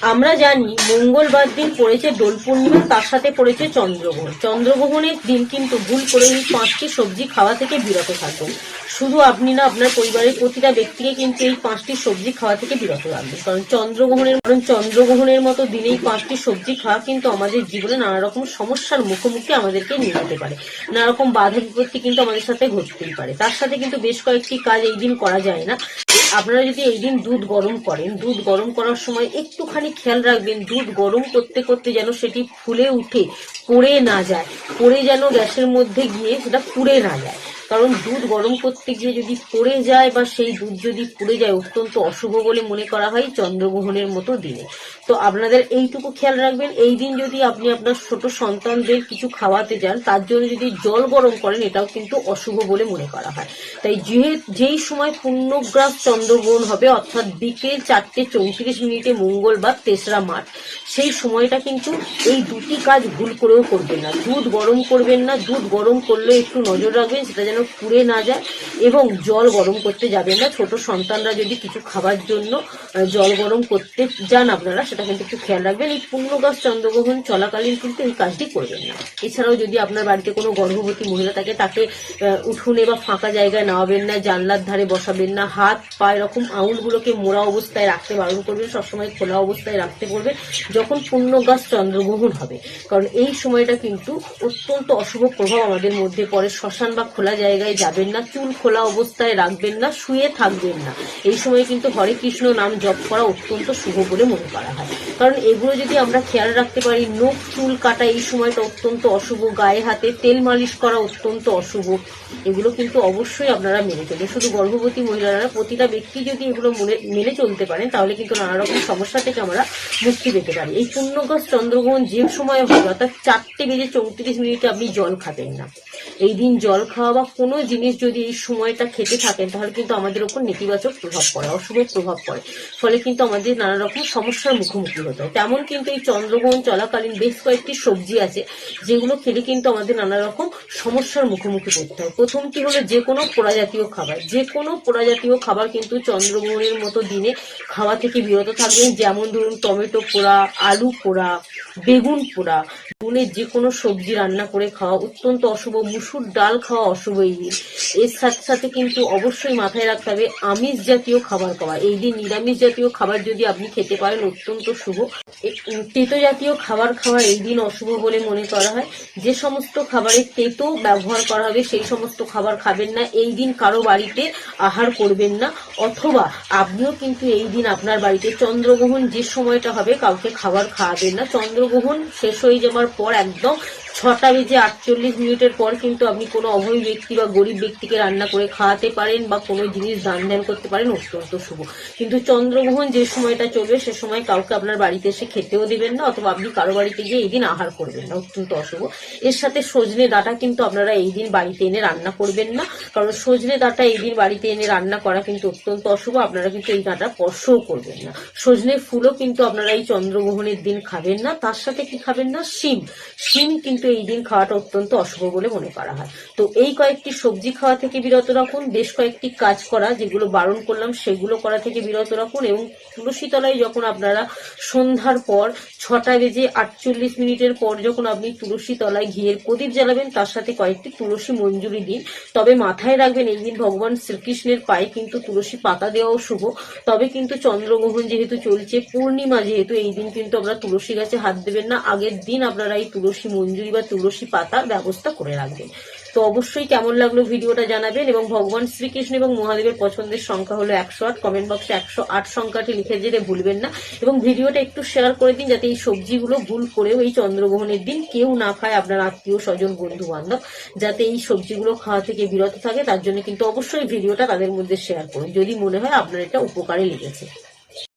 আমরা জানি মঙ্গলবার দিন পড়েছে দোল পূর্ণিমা, তার সাথে পড়েছে চন্দ্রগ্রহণ। চন্দ্রগ্রহণের দিন কিন্তু ভুল করে এই 5টি সবজি খাওয়া থেকে বিরত থাকবেন। শুধু আপনি না, আপনার পরিবারের প্রতিটা ব্যক্তিকে কিন্তু এই 5টি সবজি খাওয়া থেকে বিরত রাখবেন। কারণ চন্দ্রগ্রহণের মতো দিনে এই 5টি সবজি খাওয়া কিন্তু আমাদের জীবনে নানা রকম সমস্যার মুখোমুখি আমাদেরকে নিয়ে যেতে পারে। নানা রকম বাধা বিপত্তি কিন্তু আমাদের সাথে ঘটতেই পারে। তার সাথে কিন্তু বেশ কয়েকটি কাজ এই দিন করা যায় না। আপনারা যদি এই দিন দুধ গরম করেন, দুধ গরম করার সময় একটুখানি খেয়াল রাখবেন দুধ গরম করতে করতে যেন সেটি ফুলে উঠে পড়ে না যায়, পড়ে যেন গ্যাসের মধ্যে গিয়ে সেটা পুড়ে না যায়। কারণ দুধ গরম করতে গিয়ে যদি পড়ে যায় বা সেই দুধ যদি পুড়ে যায় অত্যন্ত অশুভ বলে মনে করা হয় চন্দ্রগ্রহণের মতো দিনে। তো আপনাদের এইটুকু খেয়াল রাখবেন, এই দিন যদি আপনি আপনার ছোট সন্তানদের কিছু খাওয়াতে যান তার জন্য যদি জল গরম করেন এটাও কিন্তু অশুভ বলে মনে করা হয়। তাই যেই সময় পূর্ণগ্রাস চন্দ্রগ্রহণ হবে অর্থাৎ বিকেল 4:34 মঙ্গলবার 3রা মার্চ, সেই সময়টা কিন্তু এই দুটি কাজ ভুল করেও করবেন না। দুধ গরম করবেন না, দুধ গরম করলে একটু নজর রাখবেন সেটা যেন পুড়ে না যায়, এবং জল গরম করতে যাবেন না। ছোট সন্তানরা যদি কিছু খাবার জন্য জল গরম করতে যান আপনারা সেটা কিন্তু একটু খেয়াল রাখবেন। এই পূর্ণগ্রাস চন্দ্রগ্রহণ চলাকালীন কিন্তু এই কাজটি করবেন না। এছাড়াও যদি আপনার বাড়িতে কোনো গর্ভবতী মহিলা থাকে তাকে উঠোনে বা ফাঁকা জায়গায় নামাবেন না, জানলার ধারে বসাবেন না, হাত পা এরকম আঙুলগুলোকে মোড়া অবস্থায় রাখতে বারণ করবেন, সবসময় খোলা অবস্থায় রাখতে বলবেন যখন পূর্ণগ্রাস চন্দ্রগ্রহণ হবে। কারণ এই সময়টা কিন্তু অত্যন্ত অশুভ প্রভাব আমাদের মধ্যে পড়ে। শ্মশান বা খোলা জায়গায় যাবেন না, চুল খোলা অবস্থায় রাখবেন না, শুয়ে থাকবেন না। এই সময় কিন্তু হরে কৃষ্ণ নাম জপ করা অত্যন্ত শুভ বলে মনে করা হয়। কারণ এগুলো যদি আমরা খেয়াল রাখতে পারি, নখ চুল কাটা এই সময়টা অত্যন্ত অশুভ, গায়ে হাতে তেল মালিশ করা অত্যন্ত অশুভ, এগুলো কিন্তু অবশ্যই আপনারা মেনে চলবেন। শুধু গর্ভবতী মহিলারা, প্রতিটা ব্যক্তি যদি এগুলো মেনে চলতে পারেন তাহলে কিন্তু নানা রকম সমস্যা থেকে আমরা মুক্তি পেতে পারি। এই পূর্ণগ্রাস চন্দ্রগ্রহণ যে সময় হবে অর্থাৎ 4:34 আপনি জল খাবেন না। এই দিন জল খাওয়া বা কোনো জিনিস যদি এই সময়টা খেতে থাকেন তাহলে কিন্তু আমাদের উপর নেতিবাচক প্রভাব পড়ে, অশুভ প্রভাব পড়ে, ফলে কিন্তু আমাদের নানা রকম সমস্যার মুখোমুখি হতে হয়। তেমন কিন্তু এই চন্দ্রগ্রহণ চলাকালীন বেশ কয়েকটি সবজি আছে যেগুলো খেলে কিন্তু আমাদের নানা রকম সমস্যার মুখোমুখি করতে হয়। প্রথমটি হলো যে কোনো পোড়া জাতীয় খাবার। যে কোনো পোড়া জাতীয় খাবার কিন্তু চন্দ্রগ্রহণের মতো দিনে খাওয়া থেকে বিরত থাকবেন। যেমন ধরুন টমেটো পোড়া, আলু পোড়া, বেগুন পোড়া, বেগুনের যে কোনো সবজি রান্না করে খাওয়া অত্যন্ত অশুভ। মুসুর ডাল খাওয়া অশুভ এই দিন। এর সাথে সাথে কিন্তু অবশ্যই মাথায় রাখতে হবে আমিষ জাতীয় খাবার খাওয়া। এই দিন নিরামিষ জাতীয় খাবার যদি আপনি খেতে পারেন অত্যন্ত শুভ। তেতো জাতীয় খাবার খাওয়া এই দিন অশুভ বলে মনে করা হয়। যে সমস্ত খাবারে তেতো ব্যবহার করা হবে সেই সমস্ত খাবার খাবেন না। এই দিন কারো বাড়িতে আহার করবেন না, অথবা আপনিও কিন্তু এই দিন আপনার বাড়িতে চন্দ্রগ্রহণ যে সময়টা হবে কাউকে খাবার খাওয়াবেন না। চন্দ্রগ্রহণ শেষ হয়ে যাওয়ার পর একদম 6:48 পর কিন্তু আপনি কোনো অভাবী ব্যক্তি বা গরিব ব্যক্তিকে রান্না করে খাওয়াতে পারেন বা কোনো জিনিস দান ধ্যান করতে পারেন, অত্যন্ত শুভ। কিন্তু চন্দ্রগ্রহণ যে সময়টা চলবে সে সময় কাউকে আপনার বাড়িতে এসে খেতেও দিবেন না, অথবা আপনি কারো বাড়িতে গিয়ে এই দিন আহার করবেন না, অত্যন্ত অশুভ। এর সাথে সজনে ডাঁটা কিন্তু আপনারা এই দিন বাড়িতে এনে রান্না করবেন না, কারণ সজনে ডাঁটা এই দিন বাড়িতে এনে রান্না করা কিন্তু অত্যন্ত অশুভ। আপনারা কিন্তু এই ডাঁটা স্পর্শও করবেন না। সজনে ফুলও কিন্তু আপনারা এই চন্দ্রগ্রহণের দিন খাবেন না। তার সাথে কি খাবেন না? শিম কিন্তু এই দিন খাওয়াটা অত্যন্ত অশুভ বলে মনে করা হয়। তো এই কয়েকটি সবজি খাওয়া থেকে বিরত রাখুন। বেশ কয়েকটি কাজ করা যেগুলো বারণ করলাম সেগুলো করা থেকে বিরত রাখুন। এবং তুলসী তলায় যখন আপনারা সন্ধ্যার পর 6:48 পর যখন আপনি তুলসী তলায় ঘিয়ের প্রদীপ জ্বালাবেন তার সাথে কয়েকটি তুলসী মঞ্জুরি দিন। তবে মাথায় রাখবেন এই দিন ভগবান শ্রীকৃষ্ণের পায়ে কিন্তু তুলসী পাতা দেওয়াও শুভ। তবে কিন্তু চন্দ্রগ্রহণ যেহেতু চলছে, পূর্ণিমা যেহেতু, এই দিন কিন্তু আপনারা তুলসী গাছে হাত দেবেন না। আগের দিন আপনারা এই তুলসী মঞ্জুরি বা তুলসী পাতার ব্যবস্থা করে রাখবেন। তো অবশ্যই কেমন লাগলো ভিডিওটা জানাবেন, এবং ভগবান শ্রীকৃষ্ণ এবং মহাদেবের পছন্দের সংখ্যা হলো 108। কমেন্ট বক্সে 108 সংখ্যাটি লিখে যেতে ভুলবেন না, এবং ভিডিওটা একটু শেয়ার করে দিন যাতে এই সবজিগুলো ভুল করেও এই চন্দ্রগ্রহণের দিন কেউ না খায়, আপনার আত্মীয় স্বজন বন্ধু বান্ধব যাতে এই সবজিগুলো খাওয়া থেকে বিরত থাকে। তার জন্য কিন্তু অবশ্যই ভিডিওটা তাদের মধ্যে শেয়ার করুন যদি মনে হয় আপনার এটা উপকারে লেগেছে।